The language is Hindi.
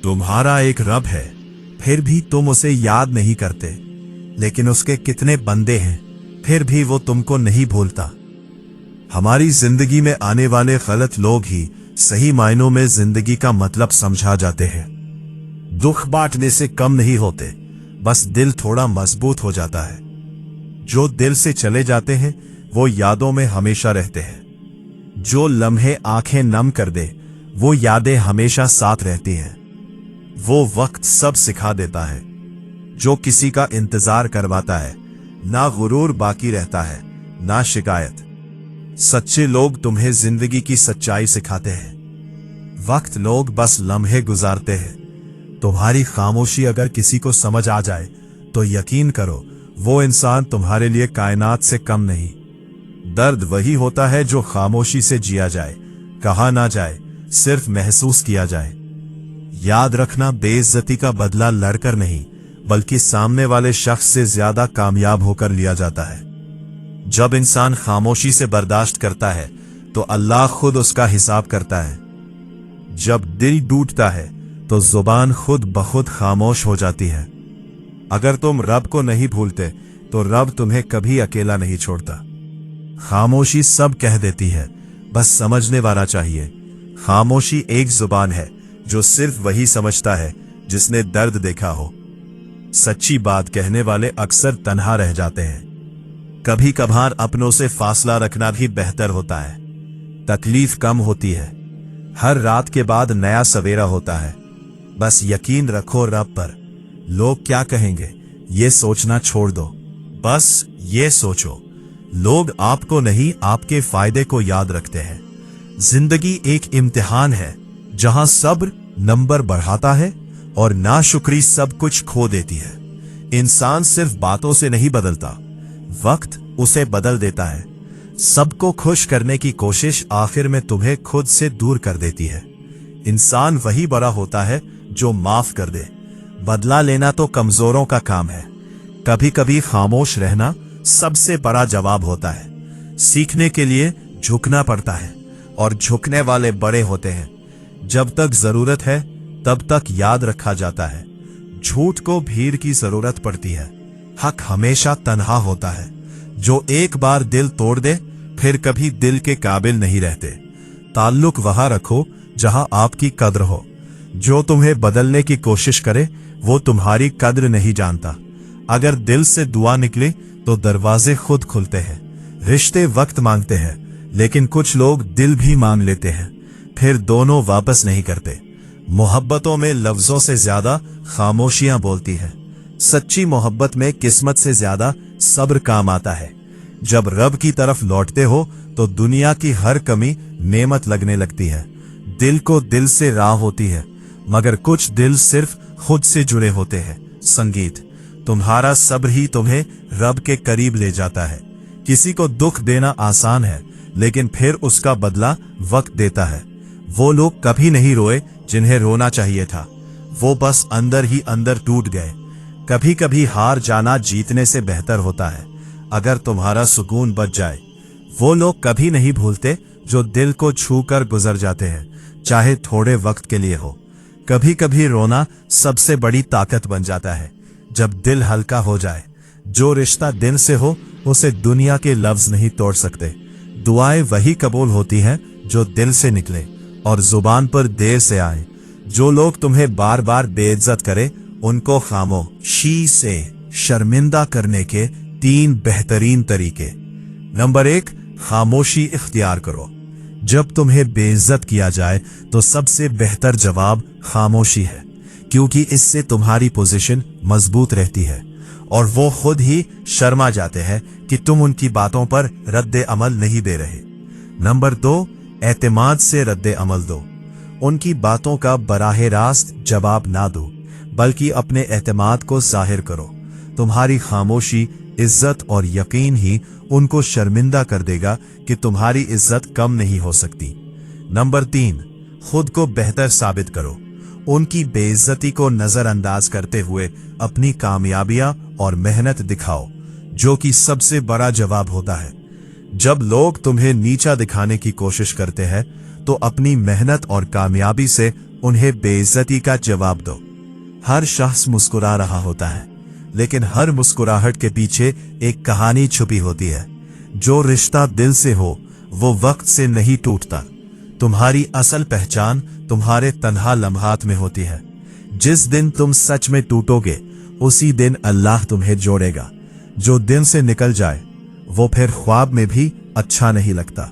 तुम्हारा एक रब है, फिर भी तुम उसे याद नहीं करते। लेकिन उसके कितने बंदे हैं, फिर भी वो तुमको नहीं भूलता। हमारी जिंदगी में आने वाले गलत लोग ही सही मायनों में जिंदगी का मतलब समझा जाते हैं। दुख बांटने से कम नहीं होते, बस दिल थोड़ा मजबूत हो जाता है। जो दिल से चले जाते हैं वो यादों में हमेशा रहते हैं। जो लम्हे आंखें नम कर दे वो यादें हमेशा साथ रहती हैं। वो वक्त सब सिखा देता है। जो किसी का इंतजार करवाता है, ना गुरूर बाकी रहता है ना शिकायत। सच्चे लोग तुम्हें जिंदगी की सच्चाई सिखाते हैं। वक्त लोग बस लम्हे गुजारते हैं। तुम्हारी खामोशी अगर किसी को समझ आ जाए तो यकीन करो वो इंसान तुम्हारे लिए कायनात से कम नहीं। दर्द वही होता है जो खामोशी से जिया जाए, कहा ना जाए, सिर्फ महसूस किया जाए। याद रखना, बेइज्जती का बदला लड़कर नहीं बल्कि सामने वाले शख्स से ज्यादा कामयाब होकर लिया जाता है। जब इंसान खामोशी से बर्दाश्त करता है तो अल्लाह खुद उसका हिसाब करता है। जब दिल टूटता है तो जुबान खुद बखुद खामोश हो जाती है। अगर तुम रब को नहीं भूलते तो रब तुम्हें कभी अकेला नहीं छोड़ता। खामोशी सब कह देती है, बस समझने वाला चाहिए। खामोशी एक जुबान है जो सिर्फ वही समझता है जिसने दर्द देखा हो। सच्ची बात कहने वाले अक्सर तन्हा रह जाते हैं। कभी कभार अपनों से फासला रखना भी बेहतर होता है। तकलीफ कम होती है। हर रात के बाद नया सवेरा होता है। बस यकीन रखो रब पर। लोग क्या कहेंगे ये सोचना छोड़ दो। बस ये सोचो, लोग आपको नहीं आपके फायदे को याद रखते हैं। जिंदगी एक इम्तिहान है जहां सब्र नंबर बढ़ाता है और नाशुक्री सब कुछ खो देती है। इंसान सिर्फ बातों से नहीं बदलता, वक्त उसे बदल देता है। सबको खुश करने की कोशिश आखिर में तुम्हें खुद से दूर कर देती है। इंसान वही बड़ा होता है जो माफ कर दे। बदला लेना तो कमजोरों का काम है। कभी कभी खामोश रहना सबसे बड़ा जवाब होता है। सीखने के लिए झुकना पड़ता है और झुकने वाले बड़े होते हैं। जब तक जरूरत है तब तक याद रखा जाता है। झूठ को भीड़ की जरूरत पड़ती है। हक हमेशा तन्हा होता है। जो एक बार दिल तोड़ दे फिर कभी दिल के काबिल नहीं रहते। ताल्लुक वहां रखो जहां आपकी कद्र हो। जो तुम्हें बदलने की कोशिश करे वो तुम्हारी कद्र नहीं जानता। अगर दिल से दुआ निकले तो दरवाजे खुद खुलते हैं। रिश्ते वक्त मांगते हैं, लेकिन कुछ लोग दिल भी मांग लेते हैं, फिर दोनों वापस नहीं करते। मोहब्बतों में लफ्जों से ज्यादा खामोशियां बोलती है। सच्ची मोहब्बत में किस्मत से ज्यादा सब्र काम आता है। जब रब की तरफ लौटते हो तो दुनिया की हर कमी नेमत लगने लगती है। दिल को दिल से राह होती है, मगर कुछ दिल सिर्फ खुद से जुड़े होते हैं। संगीत, तुम्हारा सब्र ही तुम्हें रब के करीब ले जाता है। किसी को दुख देना आसान है, लेकिन फिर उसका बदला वक्त देता है। वो लोग कभी नहीं रोए जिन्हें रोना चाहिए था। वो बस अंदर ही अंदर टूट गए। कभी कभी हार जाना जीतने से बेहतर होता है। अगर तुम्हारा सुकून बच जाए, वो लोग कभी नहीं भूलते जो दिल को छूकर गुजर जाते हैं, चाहे थोड़े वक्त के लिए हो। कभी कभी रोना सबसे बड़ी ताकत बन जाता है जब दिल हल्का हो जाए। जो रिश्ता दिल से हो उसे दुनिया के लफ्ज नहीं तोड़ सकते। दुआएं वही कबूल होती हैं जो दिल से निकले और जुबान पर देर से आए। जो लोग तुम्हें बार बार बेइज्जत करे उनको खामोशी से शर्मिंदा करने के 3 बेहतरीन तरीके। नंबर 1, खामोशी इख्तियार करो। जब तुम्हें बेइज्जत किया जाए तो सबसे बेहतर जवाब खामोशी है, क्योंकि इससे तुम्हारी पोजीशन मजबूत रहती है और वो खुद ही शर्मा जाते हैं कि तुम उनकी बातों पर रद्द अमल नहीं दे रहे। नंबर 2, एतमाद से रद्द अमल दो। उनकी बातों का बराह रास्त जवाब ना दो, बल्कि अपने एतमाद को जाहिर करो। तुम्हारी खामोशी, इज्जत और यकीन ही उनको शर्मिंदा कर देगा कि तुम्हारी इज्जत कम नहीं हो सकती। नंबर 3, खुद को बेहतर साबित करो। उनकी बेइज्जती को नजरअंदाज करते हुए अपनी कामयाबियां और मेहनत दिखाओ, जो कि सबसे बड़ा जवाब होता है। जब लोग तुम्हें नीचा दिखाने की कोशिश करते हैं तो अपनी मेहनत और कामयाबी से उन्हें बेइज्जती का जवाब दो। हर शख्स मुस्कुरा रहा होता है, लेकिन हर मुस्कुराहट के पीछे एक कहानी छुपी होती है। जो रिश्ता दिल से हो वो वक्त से नहीं टूटता। तुम्हारी असल पहचान तुम्हारे तन्हा लम्हात में होती है। जिस दिन तुम सच में टूटोगे उसी दिन अल्लाह तुम्हें जोड़ेगा। जो दिन से निकल जाए वो फिर ख्वाब में भी अच्छा नहीं लगता।